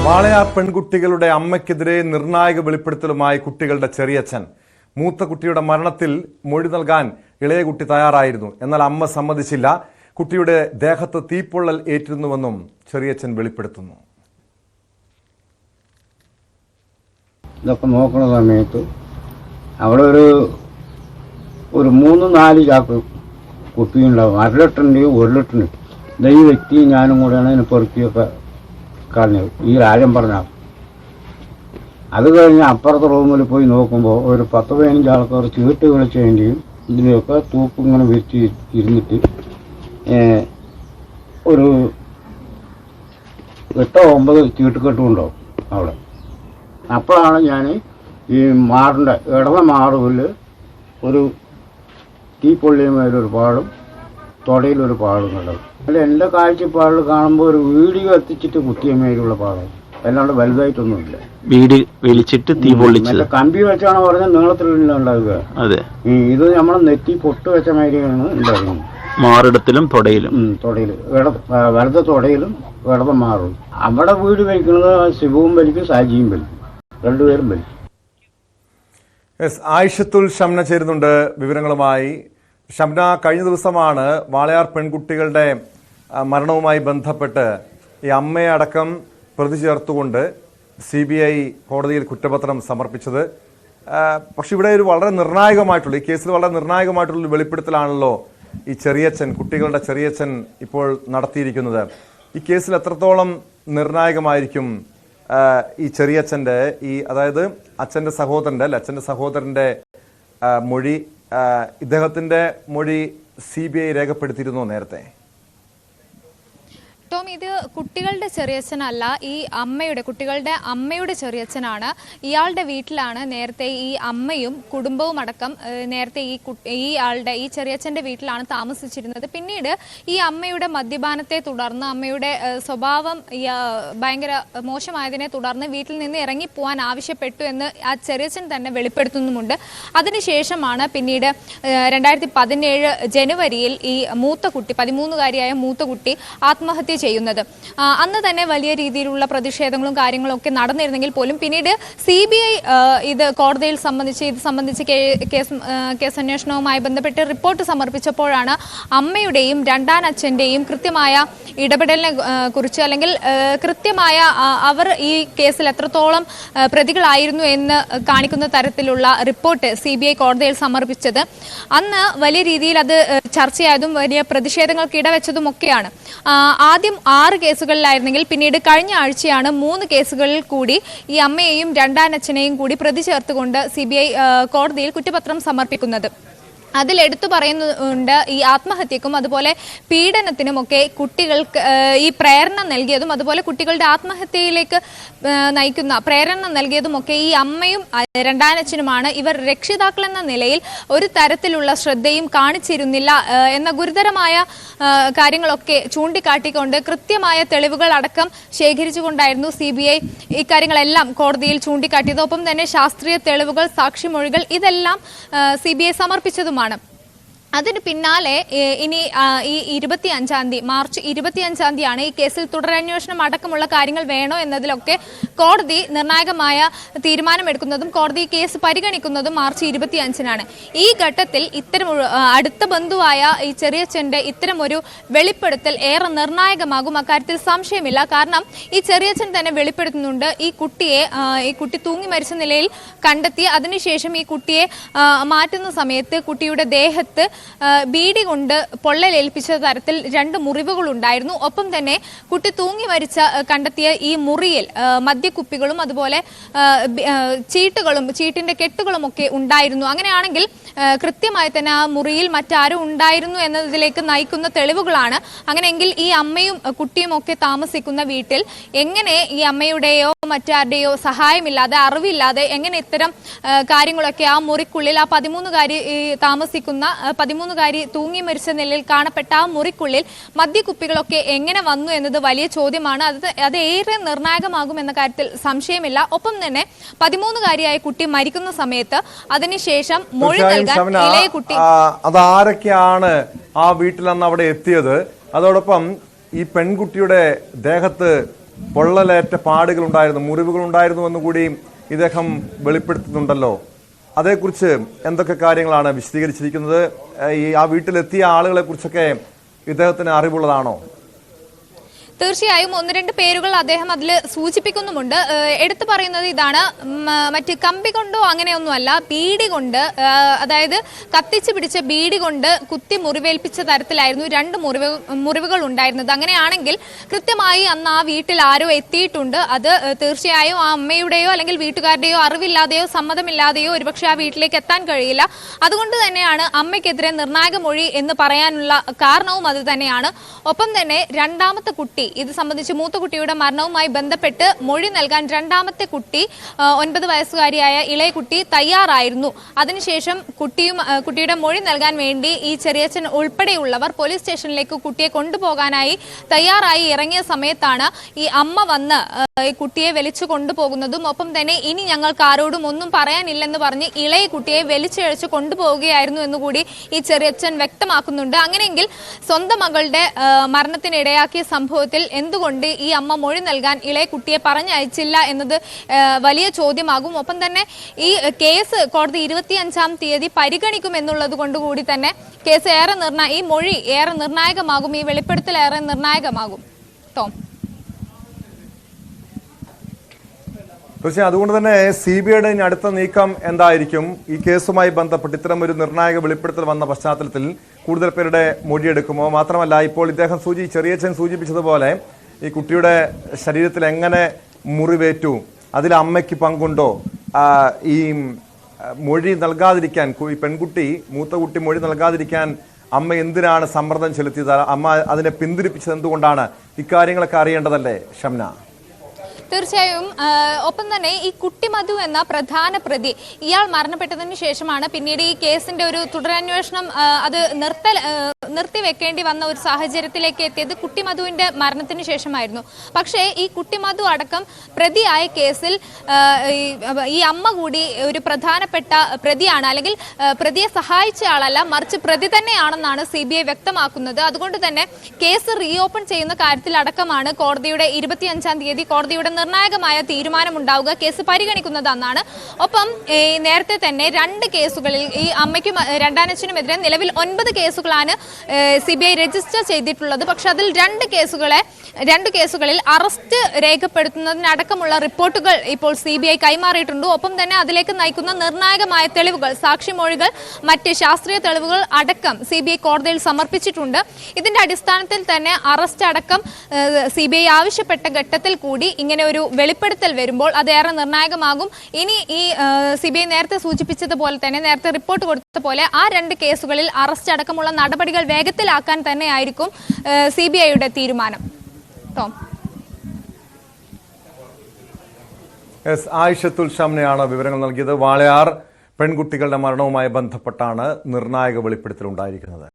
വാളയാർ പെൺകുട്ടികളുടെ അമ്മയ്ക്കെതിരെ നിർണായക വെളിപ്പെടുത്തലുമായി കുട്ടികളുടെ ചെറിയച്ഛൻ. മൂത്ത കുട്ടിയുടെ മരണത്തിൽ മൊഴി നൽകാൻ ഇളയ കുട്ടി തയ്യാറായിരുന്നു. എന്നാൽ അമ്മ സമ്മതിച്ചില്ല. കുട്ടിയുടെ ദേഹത്ത് തീപ്പൊള്ളൽ ഏറ്റിരുന്നുവെന്നും ചെറിയച്ഛൻ വെളിപ്പെടുത്തുന്നു. ഇതൊക്കെ നോക്കുന്ന സമയത്ത് അവിടെ ഒരു 3-4 ചാക്ക് കുപ്പിയുണ്ടാവും. 1/2 ലിറ്ററിൻ്റെയും 1 ലിറ്ററിൻ്റെയും. ഈ വ്യക്തിയും ഞാനും കൂടെയാണ് ഇതിനെ പെറുക്കിയൊക്കെ കളഞ്ഞത്. ഈ രാജൻ പറഞ്ഞ അത് കഴിഞ്ഞ് അപ്പുറത്തെ റൂമിൽ പോയി നോക്കുമ്പോൾ ഒരു 10-15 ആൾക്കാർ ചീട്ട് കളിച്ചതിൻ്റെയും ഇതിലൊക്കെ തൂക്കിങ്ങനെ വെച്ച് ഇരുന്നിട്ട് ഒരു 8-9 ചീട്ടുകെട്ടും അവിടെ. അപ്പോഴാണ് ഞാൻ ഈ മാറിൻ്റെ ഇടവ മാറുവിൽ ഒരു തീപ്പൊള്ളിയുമായൊരു പാടും തൊടയിലൊരു പാടും കണ്ടത്. അല്ല എൻ്റെ കാഴ്ചപ്പാടിൽ കാണുമ്പോൾ ഒരു വീഡിയോ എത്തിച്ചിട്ട് കുത്തിയമേലുള്ള പാടം, അല്ലാണ്ട് വലുതായിട്ടൊന്നുമില്ല. വീട് വലിച്ചിട്ട് തീ പൊള്ളിച്ചത് കമ്പി വെച്ചാണ് പറഞ്ഞ നീളത്തിലുള്ള ഉണ്ടാവുക. അതെ, ഇത് നമ്മളെ നെറ്റി പൊട്ട് വെച്ച മാതിരിയാണ് ഉണ്ടാകുന്നത്. മാറിടത്തിലും തൊടയിലും വലത്തെ തൊടയിലും ഇടത മാറും. അവിടെ വീട് വലിക്കുന്നത് ശിവവും വലിക്കും സാജിയും വലിക്കും, രണ്ടുപേരും വലിക്കും. ആയിഷത്തുൽ ഷംന ചേരുന്നുണ്ട് വിവരങ്ങളുമായി. ഷംന, കഴിഞ്ഞ ദിവസമാണ് വാളയാർ പെൺകുട്ടികളുടെ മരണവുമായി ബന്ധപ്പെട്ട് ഈ അമ്മയെ അടക്കം പ്രതി ചേർത്തുകൊണ്ട് CBI കോടതിയിൽ കുറ്റപത്രം സമർപ്പിച്ചത്. പക്ഷെ ഇവിടെ ഒരു വളരെ നിർണായകമായിട്ടുള്ള, ഈ കേസിൽ വളരെ നിർണായകമായിട്ടുള്ള വെളിപ്പെടുത്തലാണല്ലോ ഈ ചെറിയച്ഛൻ, കുട്ടികളുടെ ചെറിയച്ഛൻ ഇപ്പോൾ നടത്തിയിരിക്കുന്നത്. ഈ കേസിൽ എത്രത്തോളം നിർണായകമായിരിക്കും ഈ ചെറിയച്ഛൻ്റെ അതായത് അച്ഛൻ്റെ സഹോദരൻ്റെ മൊഴി? ഇദ്ദേഹത്തിൻ്റെ മൊഴി CBI രേഖപ്പെടുത്തിയിരുന്നോ നേരത്തെ? ടോം, ഇത് കുട്ടികളുടെ ചെറിയച്ഛനല്ല, ഈ കുട്ടികളുടെ അമ്മയുടെ ചെറിയച്ഛനാണ്. ഇയാളുടെ വീട്ടിലാണ് നേരത്തെ ഈ അമ്മയും കുടുംബവും അടക്കം നേരത്തെ ഈ ചെറിയച്ഛൻ്റെ വീട്ടിലാണ് താമസിച്ചിരുന്നത്. പിന്നീട് ഈ അമ്മയുടെ മദ്യപാനത്തെ തുടർന്ന്, അമ്മയുടെ സ്വഭാവം ഭയങ്കര മോശമായതിനെ തുടർന്ന് വീട്ടിൽ നിന്ന് ഇറങ്ങിപ്പോവാൻ ആവശ്യപ്പെട്ടു എന്ന് ആ ചെറിയച്ഛൻ തന്നെ വെളിപ്പെടുത്തുന്നുമുണ്ട്. അതിനുശേഷമാണ് പിന്നീട് 2017 ജനുവരിയിൽ ഈ മൂത്ത കുട്ടി, 13കാരിയായ മൂത്ത കുട്ടി ആത്മഹത്യ ചെയ്യുന്നത്. അന്ന് തന്നെ വലിയ രീതിയിലുള്ള പ്രതിഷേധങ്ങളും കാര്യങ്ങളും ഒക്കെ നടന്നിരുന്നെങ്കിൽ പോലും പിന്നീട് CBI ഇത് കോടതിയിൽ സംബന്ധിച്ച് കേസ് അന്വേഷണവുമായി ബന്ധപ്പെട്ട് റിപ്പോർട്ട് സമർപ്പിച്ചപ്പോഴാണ് അമ്മയുടെയും രണ്ടാനച്ഛൻ്റെയും കൃത്യമായ ഇടപെടലിനെ കുറിച്ച്, അല്ലെങ്കിൽ കൃത്യമായ അവർ ഈ കേസിൽ എത്രത്തോളം പ്രതികളായിരുന്നു എന്ന് കാണിക്കുന്ന തരത്തിലുള്ള റിപ്പോർട്ട് CBI കോടതിയിൽ സമർപ്പിച്ചത്. അന്ന് വലിയ രീതിയിൽ അത് ചർച്ചയായതും വലിയ പ്രതിഷേധങ്ങൾക്ക് ഇടവെച്ചതുമൊക്കെയാണ്. ആദ്യം 6 കേസുകളിലായിരുന്നെങ്കിൽ പിന്നീട് കഴിഞ്ഞ ആഴ്ചയാണ് 3 കേസുകളിൽ കൂടി ഈ അമ്മയെയും രണ്ടാനച്ഛനെയും കൂടി പ്രതി ചേർത്തുകൊണ്ട് CBI കോടതിയിൽ കുറ്റപത്രം സമർപ്പിക്കുന്നത്. അതിൽ എടുത്തു പറയുന്നുണ്ട് ഈ ആത്മഹത്യക്കും അതുപോലെ പീഡനത്തിനുമൊക്കെ കുട്ടികൾക്ക് ഈ പ്രേരണ നൽകിയതും, അതുപോലെ കുട്ടികളുടെ ആത്മഹത്യയിലേക്ക് നയിക്കുന്ന പ്രേരണ നൽകിയതുമൊക്കെ ഈ അമ്മയും രണ്ടാനച്ഛനുമാണ്. ഇവർ രക്ഷിതാക്കളെന്ന നിലയിൽ ഒരു തരത്തിലുള്ള ശ്രദ്ധയും കാണിച്ചിരുന്നില്ല എന്ന ഗുരുതരമായ കാര്യങ്ങളൊക്കെ ചൂണ്ടിക്കാട്ടിക്കൊണ്ട് കൃത്യമായ തെളിവുകൾ അടക്കം ശേഖരിച്ചുകൊണ്ടായിരുന്നു CBI ഇക്കാര്യങ്ങളെല്ലാം കോടതിയിൽ ചൂണ്ടിക്കാട്ടിയത്. ഒപ്പം തന്നെ ശാസ്ത്രീയ തെളിവുകൾ, സാക്ഷിമൊഴികൾ ഇതെല്ലാം CBI സമർപ്പിച്ചതുമാണ്. അതിന് പിന്നാലെ ഇനി ഈ മാർച്ച് 25 ഈ കേസിൽ തുടരന്വേഷണം അടക്കമുള്ള കാര്യങ്ങൾ വേണോ എന്നതിലൊക്കെ കോടതി നിർണായകമായ തീരുമാനമെടുക്കുന്നതും കോടതി കേസ് പരിഗണിക്കുന്നതും മാർച്ച് 25 ഈ ഘട്ടത്തിൽ അടുത്ത ബന്ധുവായ ഈ ചെറിയച്ഛൻ്റെ ഇത്തരമൊരു വെളിപ്പെടുത്തൽ ഏറെ നിർണായകമാകും, അക്കാര്യത്തിൽ സംശയമില്ല. കാരണം ഈ ചെറിയച്ഛൻ തന്നെ വെളിപ്പെടുത്തുന്നുണ്ട്, ഈ കുട്ടി തൂങ്ങി മരിച്ച നിലയിൽ കണ്ടെത്തി അതിനുശേഷം ഈ കുട്ടിയെ മാറ്റുന്ന സമയത്ത് കുട്ടിയുടെ ദേഹത്ത് ബീഡി കൊണ്ട് പൊള്ളലേൽപ്പിച്ച തരത്തിൽ 2 മുറിവുകൾ ഉണ്ടായിരുന്നു. ഒപ്പം തന്നെ കുട്ടി തൂങ്ങി മരിച്ച കണ്ടെത്തിയ ഈ മുറിയിൽ മദ്യക്കുപ്പികളും അതുപോലെ ചീട്ടിന്റെ കെട്ടുകളും ഒക്കെ ഉണ്ടായിരുന്നു. അങ്ങനെയാണെങ്കിൽ കൃത്യമായി തന്നെ ആ മുറിയിൽ മറ്റാരും ഉണ്ടായിരുന്നു എന്നതിലേക്ക് നയിക്കുന്ന തെളിവുകളാണ്. അങ്ങനെയെങ്കിൽ ഈ അമ്മയും കുട്ടിയും ഒക്കെ താമസിക്കുന്ന വീട്ടിൽ എങ്ങനെ ഈ അമ്മയുടെയോ മറ്റാരുടെയോ സഹായമില്ലാതെ, അറിവില്ലാതെ എങ്ങനെ ഇത്തരം കാര്യങ്ങളൊക്കെ ആ മുറിക്കുള്ളിൽ, ആ 13കാരി താമസിക്കുന്ന 13കാരി തൂങ്ങി മരിച്ച നിലയിൽ കാണപ്പെട്ട ആ മുറിക്കുള്ളിൽ മദ്യക്കുപ്പികളൊക്കെ എങ്ങനെ വന്നു എന്നത് വലിയ ചോദ്യമാണ്. അത് ഏറെ നിർണായകമാകും എന്ന കാര്യത്തിൽ സംശയമില്ല. ഒപ്പം തന്നെ 13കാരിയായ കുട്ടി മരിക്കുന്ന സമയത്ത് അതിനുശേഷം മൊഴി നൽകാൻ ഇളയ കുട്ടി, അതാരൊക്കെയാണ് ആ വീട്ടിൽ അന്ന് അവിടെ എത്തിയത്, അതോടൊപ്പം ഈ പെൺകുട്ടിയുടെ ദേഹത്ത് പൊള്ളലേറ്റ പാടുകൾ ഉണ്ടായിരുന്നു, മുറിവുകൾ ഉണ്ടായിരുന്നു എന്നുകൂടി ഇദ്ദേഹം വെളിപ്പെടുത്തുന്നുണ്ടല്ലോ. അതേക്കുറിച്ച് എന്തൊക്കെ കാര്യങ്ങളാണ് വിശദീകരിച്ചിരിക്കുന്നത്? ആ വീട്ടിലെത്തിയ ആളുകളെ കുറിച്ചൊക്കെ ഇദ്ദേഹത്തിന് അറിവുള്ളതാണോ? തീർച്ചയായും ഒന്ന് രണ്ട് പേരുകൾ അദ്ദേഹം അതിൽ സൂചിപ്പിക്കുന്നുമുണ്ട്. എടുത്തു പറയുന്നത് ഇതാണ്, മറ്റ് കമ്പി കൊണ്ടോ അങ്ങനെയൊന്നുമല്ല, ബീഡി കൊണ്ട്, അതായത് കത്തിച്ച് പിടിച്ച ബീഡി കൊണ്ട് കുത്തി മുറിവേൽപ്പിച്ച തരത്തിലായിരുന്നു 2 മുറിവുകൾ ഉണ്ടായിരുന്നത്. അങ്ങനെയാണെങ്കിൽ കൃത്യമായി അന്ന് ആ വീട്ടിൽ ആരോ എത്തിയിട്ടുണ്ട്. അത് തീർച്ചയായും ആ അമ്മയുടെയോ അല്ലെങ്കിൽ വീട്ടുകാരുടെയോ അറിവില്ലാതെയോ സമ്മതമില്ലാതെയോ ഒരുപക്ഷെ ആ വീട്ടിലേക്ക് എത്താൻ കഴിയില്ല. അതുകൊണ്ട് തന്നെയാണ് അമ്മയ്ക്കെതിരെ നിർണായക മൊഴി എന്ന് പറയാനുള്ള കാരണവും അത് തന്നെയാണ്. ഒപ്പം തന്നെ രണ്ടാമത്തെ കുട്ടി, ഇത് സംബന്ധിച്ച് മൂത്ത കുട്ടിയുടെ മരണവുമായി ബന്ധപ്പെട്ട് മൊഴി നൽകാൻ രണ്ടാമത്തെ കുട്ടി 9 വയസ്സുകാരിയായ ഇളയ കുട്ടി തയ്യാറായിരുന്നു. അതിനുശേഷം കുട്ടിയുടെ മൊഴി നൽകാൻ വേണ്ടി ഈ ചെറിയച്ഛൻ ഉൾപ്പെടെയുള്ളവർ പോലീസ് സ്റ്റേഷനിലേക്ക് കുട്ടിയെ കൊണ്ടുപോകാനായി തയ്യാറായി ഇറങ്ങിയ സമയത്താണ് ഈ അമ്മ വന്ന് ഈ കുട്ടിയെ വലിച്ചു കൊണ്ടുപോകുന്നതും ഒപ്പം തന്നെ ഇനി ഞങ്ങൾക്ക് ആരോടും ഒന്നും പറയാനില്ലെന്ന് പറഞ്ഞ് ഇളയ കുട്ടിയെ വലിച്ചിഴച്ച് കൊണ്ടുപോവുകയായിരുന്നു എന്നുകൂടി ഈ ചെറിയച്ഛൻ വ്യക്തമാക്കുന്നുണ്ട്. അങ്ങനെയെങ്കിൽ സ്വന്തം മകളുടെ മരണത്തിനിടയാക്കിയ സംഭവത്തിൽ എന്തുകൊണ്ട് ഈ അമ്മ മൊഴി നൽകാൻ ഇളയ കുട്ടിയെ പറഞ്ഞയച്ചില്ല എന്നത് വലിയ ചോദ്യമാകും. ഒപ്പം തന്നെ ഈ കേസ് കോടതി 25-ാം തീയതി പരിഗണിക്കും എന്നുള്ളത് കൊണ്ടുകൂടി തന്നെ കേസ് ഈ മൊഴി ഏറെ നിർണായകമാകും, ഈ വെളിപ്പെടുത്തൽ ഏറെ നിർണായകമാകും. ടോം, തീർച്ചയായും അതുകൊണ്ട് തന്നെ CBIയുടെ അടുത്ത നീക്കം എന്തായിരിക്കും? ഈ കേസുമായി ബന്ധപ്പെട്ട് ഇത്തരം ഒരു നിർണായക വെളിപ്പെടുത്തൽ വന്ന പശ്ചാത്തലത്തിൽ കൂടുതൽ പേരുടെ മൊഴിയെടുക്കുമോ? മാത്രമല്ല, ഇപ്പോൾ ഇദ്ദേഹം ചെറിയച്ഛൻ സൂചിപ്പിച്ചതുപോലെ ഈ കുട്ടിയുടെ ശരീരത്തിൽ എങ്ങനെ മുറിവേറ്റു, അതിൽ അമ്മയ്ക്ക് പങ്കുണ്ടോ? ഈ മൊഴി നൽകാതിരിക്കാൻ, ഈ പെൺകുട്ടി, മൂത്ത കുട്ടി മൊഴി നൽകാതിരിക്കാൻ അമ്മ എന്തിനാണ് സമ്മർദ്ദം ചെലുത്തിയത്? അമ്മ അതിനെ പിന്തിരിപ്പിച്ചത് എന്തുകൊണ്ടാണ്? ഇക്കാര്യങ്ങളൊക്കെ അറിയേണ്ടതല്ലേ ഷംന? തീർച്ചയായും. ഒപ്പം തന്നെ ഈ കുട്ടി മധു എന്ന പ്രധാന പ്രതി, ഇയാൾ മരണപ്പെട്ടതിന് ശേഷമാണ് പിന്നീട് ഈ കേസിന്റെ ഒരു തുടരന്വേഷണം അത് നിർത്തിവെക്കേണ്ടി വന്ന ഒരു സാഹചര്യത്തിലേക്ക് എത്തിയത് കുട്ടി മധുവിന്റെ മരണത്തിന് ശേഷമായിരുന്നു. പക്ഷേ ഈ കുട്ടി മധു അടക്കം പ്രതിയായ കേസിൽ ഈ അമ്മ കൂടി ഒരു പ്രധാനപ്പെട്ട പ്രതിയാണ്, അല്ലെങ്കിൽ പ്രതിയെ സഹായിച്ച ആളല്ല, മറിച്ച് പ്രതി തന്നെയാണെന്നാണ് CBI വ്യക്തമാക്കുന്നത്. അതുകൊണ്ട് തന്നെ കേസ് റീഓപ്പൺ ചെയ്യുന്ന കാര്യത്തിൽ അടക്കമാണ് കോടതിയുടെ 25-ാം തീയതി കോടതിയുടെ നിർണായകമായ തീരുമാനമുണ്ടാവുക, കേസ് പരിഗണിക്കുന്നതെന്നാണ്. ഒപ്പം നേരത്തെ തന്നെ 2 കേസുകളിൽ ഈ അമ്മയ്ക്കും രണ്ടാനച്ഛനുമെതിരെ നിലവിൽ 9 കേസുകളാണ് CBI രജിസ്റ്റർ ചെയ്തിട്ടുള്ളത്. പക്ഷെ അതിൽ 2 കേസുകളിൽ അറസ്റ്റ് രേഖപ്പെടുത്തുന്നതിനടക്കമുള്ള റിപ്പോർട്ടുകൾ ഇപ്പോൾ CBI കൈമാറിയിട്ടുണ്ട്. ഒപ്പം തന്നെ അതിലേക്ക് നയിക്കുന്ന നിർണായകമായ തെളിവുകൾ, സാക്ഷിമൊഴികൾ, മറ്റ് ശാസ്ത്രീയ തെളിവുകൾ അടക്കം CBI കോടതിയിൽ സമർപ്പിച്ചിട്ടുണ്ട്. ഇതിന്റെ അടിസ്ഥാനത്തിൽ തന്നെ അറസ്റ്റ് അടക്കം CBI ആവശ്യപ്പെട്ട ഘട്ടത്തിൽ കൂടി ഇങ്ങനെ ഒരു വെളിപ്പെടുത്തൽ വരുമ്പോൾ അതേറെ നിർണായകമാകും. ഇനി ഈ CBI നേരത്തെ സൂചിപ്പിച്ചതുപോലെ തന്നെ, നേരത്തെ റിപ്പോർട്ട് കൊടുത്ത പോലെ ആ 2 കേസുകളിൽ അറസ്റ്റ് അടക്കമുള്ള നടപടികൾ വേഗത്തിലാക്കാൻ തന്നെയായിരിക്കും CBIയുടെ തീരുമാനം. ടോം, ആയിഷത്തുൽ ഷംനയാണ് വിവരങ്ങൾ നൽകിയത്. വാളയാർ പെൺകുട്ടികളുടെ മരണവുമായി ബന്ധപ്പെട്ടാണ് നിർണായക വെളിപ്പെടുത്തൽ ഉണ്ടായിരിക്കുന്നത്.